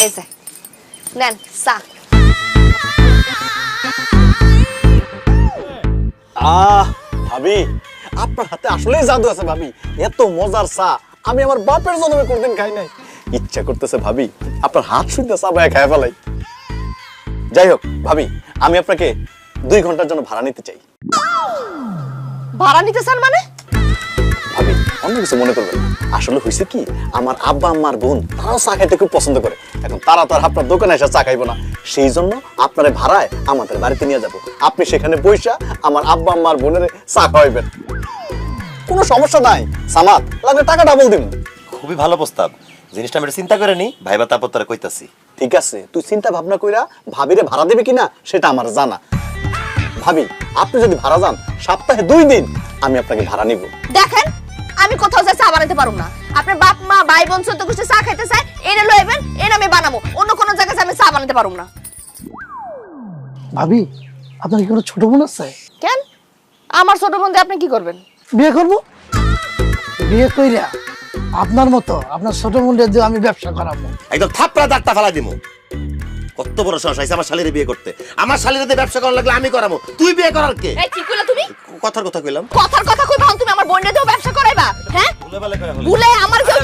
এই যে নেন চা। ভাবি আপনার হাতে আসলেই জাদু আছে ভাবি। এত মজার চা আমি আমার বাপের জন্মে কোনদিন খাই নাই। ইচ্ছা করতেছে ভাবি আপনার হাত শুনতে চা বায়া খায় ফেলাই। যাই হোক ভাবি, আমি আপনাকে 2 ঘন্টার জন্য ভাড়া নিতে চাই। ভাড়া নিতে চান মানে? ভাবি অন্য কিছু মনে করবেন না। আসলে হয়েছে কি, আমার আব্বা আম্মার বোন তারাও চা খাইতে খুব পছন্দ করে। এখন তারা তো আর আপনার দোকানে এসে চা খাইবো না, সেই জন্য আপনারে ভাড়ায় আমাদের বাড়িতে নিয়ে যাব। আপনি সেখানে বইসা আমার আব্বা আম্মার বোনের চা খাওয়াইবেন, কোনো সমস্যা নাই। সামাদ লাগলে টাকা ডাবল দিব। খুবই ভালো প্রস্তাব, জিনিসটা আমি চিন্তা করে নি ভাইবা, তারপর তোরা কইতাছি। ঠিক আছে, তুই চিন্তা ভাবনা কইরা ভাবিরে ভাড়া দেবে কিনা সেটা আমার জানা। ভাবি আপনি যদি ভাড়া যান সপ্তাহে 2 দিন আমি আপনাকে ভাড়া নিব। দেখেন আমি কোথাও যা চা বানাতে পারুম না। আপনার বাপ মা ভাই বোন সত্য কুষ্টে চা খাইতে চায়, এনে লইবেন, এনে আমি বানাবো। অন্য কোনো জায়গায় আমি চা বানাতে পারুম না। ভাবি আপনার কি কোনো ছোট বোন আছে? কেন? আমার ছোট বোন দিয়ে আপনি কি করবেন? বিয়ে করব। বিয়ে কইরা আপনার মতো আপনার ছোট বোনের দিয়ে আমি ব্যবসা করাবো। একদম থাপড়া দাঁতটা ফেলা দিমু। কত বড় সাহস আছে আমার শালীরে বিয়ে করতে। আমার শালীরে ব্যবসা করার লাগলে আমি করাবো, তুই বিয়ে করার কে? এই কি কইলা তুমি? কথার কথা কইলাম। কথার কথা কই ভাও, তুমি আমার বোনের দিয়েও ব্যবসা করাইবা? হ্যাঁ ভুলে ভালে কইরা হলো। ভুলে আমার কেউ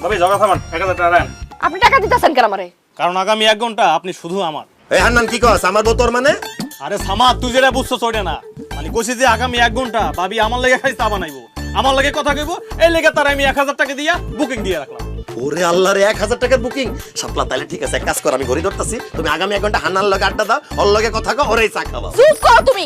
ভাবি ঝগড়া থামান, 1000 টাকা দেন। আপনি টাকা দিতেছেন কেন আমারে? কারণ আগামী 1 ঘন্টা আপনি শুধু আমার। এই হান্নান কি কস? আমার বউ তোর মানে? আরে সামাদ, তুই যেটা বুঝছো ওইটা না। মানে কইছি যে আগামী 1 ঘন্টা ভাবি আমার লাগি খাই চা বানাইবো, আমার লাগি কথা কইব। এই লেগে তার আমি 1000 টাকা দিয়া বুকিং দিয়ে রাখলাম। ওরে আল্লাহ রে, 1000 টাকার বুকিং সাপলা। তাহলে ঠিক আছে, এক কাজ কর, আমি ঘড়ি ধরতাছি, তুমি আগামী 1 ঘন্টা হান্নার লগে আড্ডা দাও, ওর লগে কথা কও, ওরেই চা খাওয়াও। চুপ করো তুমি।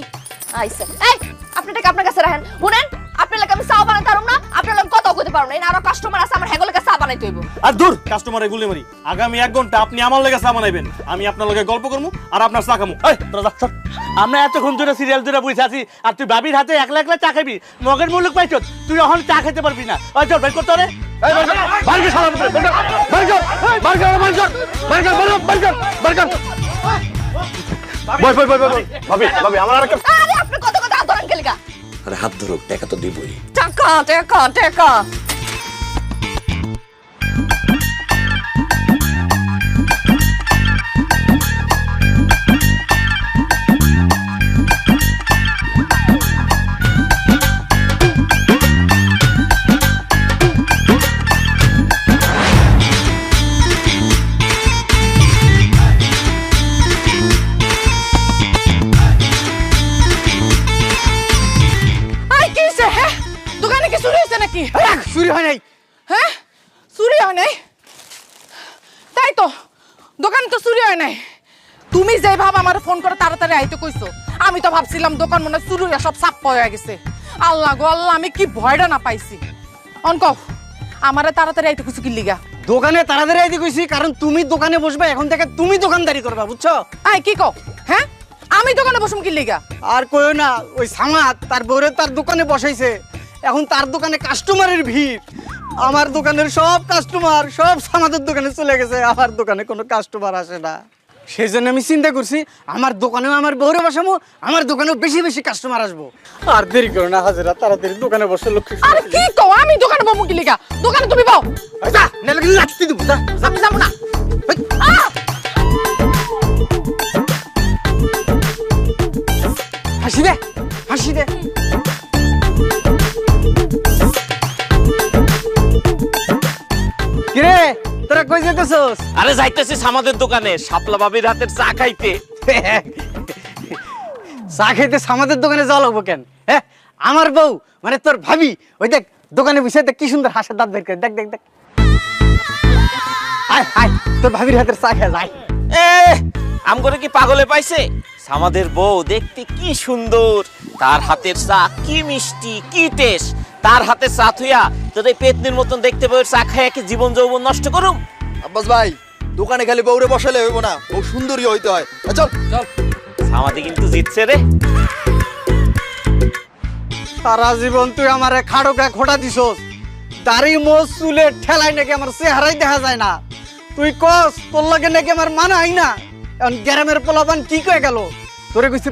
আইছে এই আপনি টাকা আপনার কাছে রাখেন। শুনেন, আপনার লাগে আমি চা বানাতে পারুম না, আপনার লাগে কথাও কইতে পারুম না। এই আরো কাস্টমার আছে, আমার হেগো লাগে চা বানাইতে হইব। আর দূর কাস্টমারে গুলি মারি। আগামী 1 ঘন্টা আপনি আমার লগে চা বানাইবেন, আমি আপনার লগে গল্প করবো আর আপনার চা খামু। এই তোরা যা সর। আমরা এতক্ষণ ধরে সিরিয়াল ধরে বসে আছি, আর তুই বাবির হাতে একলা একলা চা খাবি। মগের মুলুক পাইছ, তুই এখন চা খেতে পারবি না। ওই চল বের করতে রে। ভাবি ভাবি আমার আর একটা আরে আপনি কত কথা ধরেন কে লাগা? আরে হাত ধরো, টাকা তো দিবই। টাকা টাকা টাকা। নাকি চুরি হয় নাই? হ্যাঁ চুরি হয় নাই? তাই তো, দোকানে তো চুরি হয় নাই। তুমি যে ভাব আমার ফোন করে তাড়াতাড়ি আইতে কইছো, আমি তো ভাবছিলাম দোকান মনে চুরি সব সাপ হয়ে গেছে। আল্লাহ গো আল্লাহ, আমি কি ভয়টা না পাইছি। অনকফ আমারে তাড়াতাড়ি আইতে কইছো কি লিগা? দোকানে তাড়াতাড়ি আইতে কইছি কারণ তুমি দোকানে বসবে, এখন থেকে তুমি দোকানদারি করবা, বুঝছো? আই কি কও? হ্যাঁ আমি দোকানে বসুম কি লিগা? আর কইও না, ওই সামাদ তার বউরে তার দোকানে বসাইছে, এখন তার দোকানে কাস্টমারের ভিড়। আমার দোকানের সব কাস্টমার সব সামাদের দোকানে চলে গেছে, আমার দোকানে কোনো কাস্টমার আসে না। সেই জন্য আমি চিন্তা করছি আমার দোকানেও আমার বউরে বসাবো, আমার দোকানেও বেশি বেশি কাস্টমার আসবো। আর দেরি করো না হাজিরা, তাড়াতাড়ি দোকানে বসে লক্ষ্মী। আরে কি কও? আমি দোকানে বমু কি লিগা? দোকানে তুমি বও। যা নালে লাঠি দিব। যা আমি যাবো না। হাসি দে, হাসি দে। কিরে তোরা কই যেতেছস? আরে যাইতেছি আমাদের দোকানে শাপলা বাবির হাতের চা খাইতে। চা খাইতে সামাদের দোকানে যাওয়া লাগবো কেন? হ্যাঁ আমার বউ মানে তোর ভাবি, ওই দেখ দোকানে বসে দেখ কি সুন্দর হাসির দাঁত বের করে, দেখ দেখ দেখ। আয় আয় তোর ভাবির হাতের চা খেয়ে যায়। এ আমগরে কি পাগলে পাইছে? আমাদের বউ দেখতে কি সুন্দর, তার হাতের চা কি মিষ্টি কি টেস্ট। তার হাতের চা থুইয়া তোর এই পেতনির মতন দেখতে বউয়ের চা খাইয়া কি জীবন যৌবন নষ্ট করুম? আব্বাস ভাই দোকানে খালি বউরে বসালে হইব না, বউ সুন্দরী হইতে হয়। চল চল। আমাদের কিন্তু জিতছে রে। সারা জীবন তুই আমারে খাড়ো গায়ে খোটা দিছস, দাড়ি মোজ চুলে ঠেলাই নাকি আমার চেহারাই দেখা যায় না। তুই কস তোর লাগে নাকি আমার মানাই না। এখন গ্রামের পোলাপান কি কয়ে গেল, তোরে কইছে